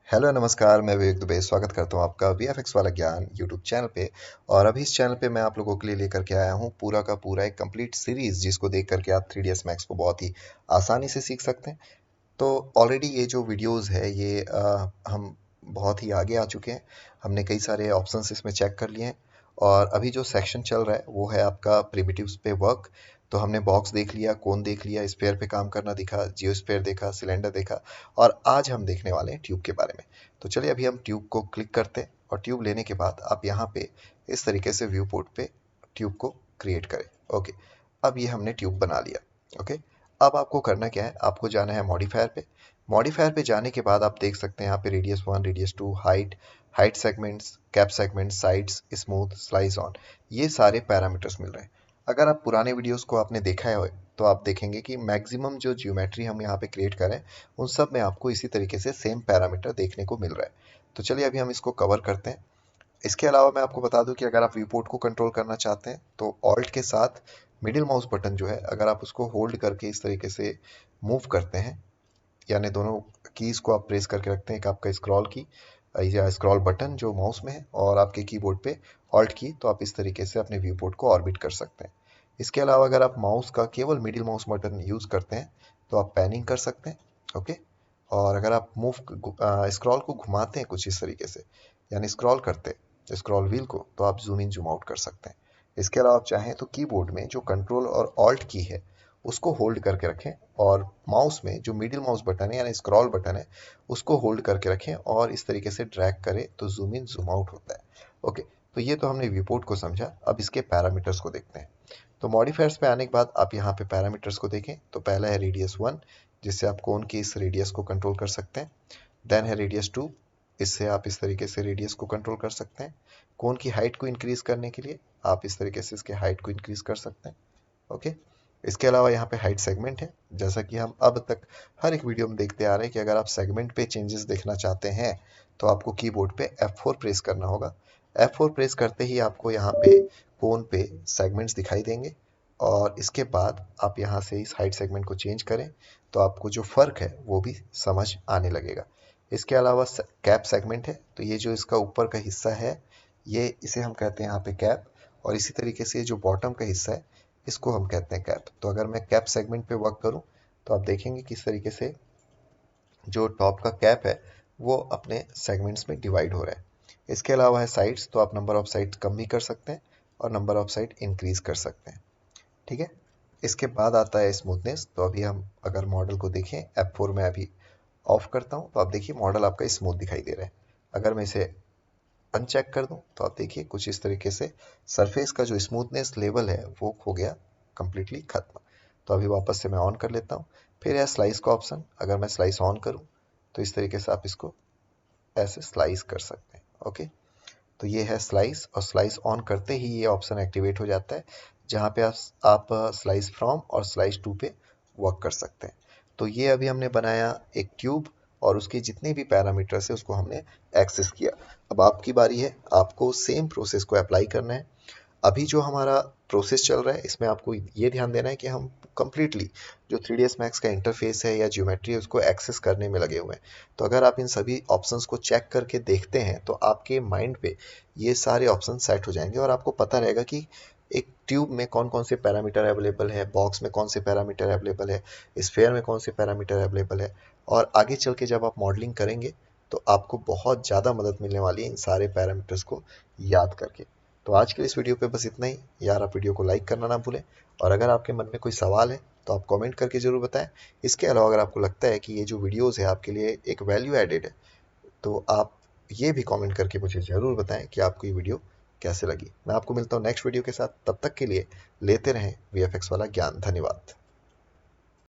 Hello नमस्कार, मैं विवेक दुबे स्वागत करता हूँ आपका वीएफएक्स वाला ज्ञान यूट्यूब चैनल पे। और अभी इस चैनल पे मैं आप लोगों के लिए लेकर के आया हूँ पूरा का पूरा एक कंप्लीट सीरीज, जिसको देख करके आप 3ds मैक्स को बहुत ही आसानी से सीख सकते हैं। तो ऑलरेडी ये जो वीडियोस है ये हम बहुत ही आगे आ चुके हैं। हमने कई सारे ऑप्शंस इसमें चेक कर लिए हैं। और अभी जो सेक्शन चल रहा है वो है आपका प्रिमिटिव्स पे वर्क। तो हमने बॉक्स देख लिया, कोन देख लिया, स्फेयर पे काम करना दिखा, जियोस्फेयर देखा, सिलेंडर देखा। और आज हम देखने वाले हैं ट्यूब के बारे में। तो चलिए अभी हम ट्यूब को क्लिक करते हैं और ट्यूब लेने के बाद आप यहाँ पे इस तरीके से व्यू पोर्ट पे ट्यूब को क्रिएट करें। ओके, अब ये हमने ट्यूब बना लिया। ओके, अब आपको करना क्या है, आपको जाना है मॉडिफायर पे। मॉडिफायर पे जाने के बाद आप देख सकते हैं यहाँ पे radius 1, radius 2, height, height segments, cap segments, sides, smooth, slice on, ये सारे पैरामीटर्स मिल रहे हैं। अगर आप पुराने वीडियोस को आपने देखा है तो आप देखेंगे कि मैक्सिमम जो जियोमेट्री हम यहाँ पे क्रिएट करें उन सब में आपको इसी तरीके से सेम पैरामीटर देखने को मिल रहा है। तो चलिए अभी हम इसको कवर करते हैं। इसके अलावा मैं आपको बता दूं कि अगर आप व्यू पोर्ट को कंट्रोल करना चाहते हैं तो ऑल्ट के साथ मिडिल माउस बटन जो है, अगर आप उसको होल्ड करके इस तरीके से मूव करते हैं, यानी दोनों कीज को आप प्रेस करके रखते हैं, एक आपका स्क्रॉल की या स्क्रॉल बटन जो माउस में है और आपके कीबोर्ड पे ऑल्ट की, तो आप इस तरीके से अपने व्यू पोर्ट को ऑर्बिट कर सकते हैं। इसके अलावा अगर आप माउस का केवल मिडिल माउस बटन यूज करते हैं तो आप पैनिंग कर सकते हैं। ओके, और अगर आप मूव स्क्रॉल को घुमाते हैं कुछ इस तरीके से, यानी स्क्रॉल करते हैं स्क्रॉल व्हील को, तो आप जूम इन जूम आउट कर सकते हैं। इसके अलावा आप चाहें तो कीबोर्ड में जो कंट्रोल और ऑल्ट की है उसको होल्ड करके रखें, और माउस में जो मिडिल माउस बटन है यानी स्क्रॉल बटन है उसको होल्ड करके रखें और इस तरीके से ड्रैग करें तो जूम इन जूम आउट होता है। ओके, तो ये तो हमने व्यू पोर्ट को समझा। अब इसके पैरामीटर्स को देखते हैं। तो मॉडिफायर्स पे आने के बाद आप यहाँ पे पैरामीटर्स को देखें तो पहला है रेडियस 1, जिससे आप कोन की इस रेडियस को कंट्रोल कर सकते हैं। देन है रेडियस 2, इससे आप इस तरीके से रेडियस को कंट्रोल कर सकते हैं। कोन की हाइट को इंक्रीज करने के लिए आप इस तरीके से इसके हाइट को इंक्रीज कर सकते हैं। ओके, इसके अलावा यहाँ पे हाइट सेगमेंट है। जैसा कि हम अब तक हर एक वीडियो में देखते आ रहे हैं कि अगर आप सेगमेंट पे चेंजेस देखना चाहते हैं तो आपको कीबोर्ड पे F4 प्रेस करना होगा। F4 प्रेस करते ही आपको यहाँ पे कोन पे सेगमेंट्स दिखाई देंगे, और इसके बाद आप यहाँ से इस हाइट सेगमेंट को चेंज करें तो आपको जो फ़र्क है वो भी समझ आने लगेगा। इसके अलावा कैप सेगमेंट है, तो ये जो इसका ऊपर का हिस्सा है ये इसे हम कहते हैं यहाँ पे कैप, और इसी तरीके से जो बॉटम का हिस्सा है इसको हम कहते हैं कैप। तो अगर मैं कैप सेगमेंट पे वर्क करूं तो आप देखेंगे किस तरीके से जो टॉप का कैप है वो अपने सेगमेंट्स में डिवाइड हो रहा है। इसके अलावा है साइड्स, तो आप नंबर ऑफ साइड्स कम भी कर सकते हैं और नंबर ऑफ साइड इंक्रीज कर सकते हैं। ठीक है, इसके बाद आता है स्मूथनेस। तो अभी हम अगर मॉडल को देखें, F4 में अभी ऑफ करता हूं तो आप देखिए मॉडल आपका स्मूथ दिखाई दे रहा है। अगर मैं इसे अनचेक कर दूं तो आप देखिए कुछ इस तरीके से सरफेस का जो स्मूथनेस लेवल है वो हो गया कंप्लीटली खत्म। तो अभी वापस से मैं ऑन कर लेता हूँ। फिर है स्लाइस का ऑप्शन, अगर मैं स्लाइस ऑन करूँ तो इस तरीके से आप इसको ऐसे स्लाइस कर सकते हैं। ओके, तो ये है स्लाइस, और स्लाइस ऑन करते ही ये ऑप्शन एक्टिवेट हो जाता है जहाँ पे आप स्लाइस फ्रॉम और स्लाइस टू पे वर्क कर सकते हैं। तो ये अभी हमने बनाया एक ट्यूब, और उसके जितने भी पैरामीटर्स है उसको हमने एक्सेस किया। अब आपकी बारी है, आपको सेम प्रोसेस को अप्लाई करना है। अभी जो हमारा प्रोसेस चल रहा है इसमें आपको ये ध्यान देना है कि हम कंप्लीटली जो 3ds मैक्स का इंटरफेस है या ज्योमेट्री है उसको एक्सेस करने में लगे हुए हैं। तो अगर आप इन सभी ऑप्शंस को चेक करके देखते हैं तो आपके माइंड पे ये सारे ऑप्शन सेट हो जाएंगे और आपको पता रहेगा कि एक ट्यूब में कौन कौन से पैरामीटर अवेलेबल है, बॉक्स में कौन से पैरामीटर अवेलेबल है, स्फेयर में कौन से पैरामीटर अवेलेबल है। और आगे चल के जब आप मॉडलिंग करेंगे तो आपको बहुत ज़्यादा मदद मिलने वाली है इन सारे पैरामीटर्स को याद करके। तो आज के इस वीडियो पे बस इतना ही। यार आप वीडियो को लाइक करना ना भूलें, और अगर आपके मन में कोई सवाल है तो आप कमेंट करके ज़रूर बताएं। इसके अलावा अगर आपको लगता है कि ये जो वीडियोस है आपके लिए एक वैल्यू एडेड है तो आप ये भी कमेंट करके मुझे ज़रूर बताएं कि आपको ये वीडियो कैसे लगी। मैं आपको मिलता हूँ नेक्स्ट वीडियो के साथ, तब तक के लिए लेते रहें वीएफएक्स वाला ज्ञान। धन्यवाद।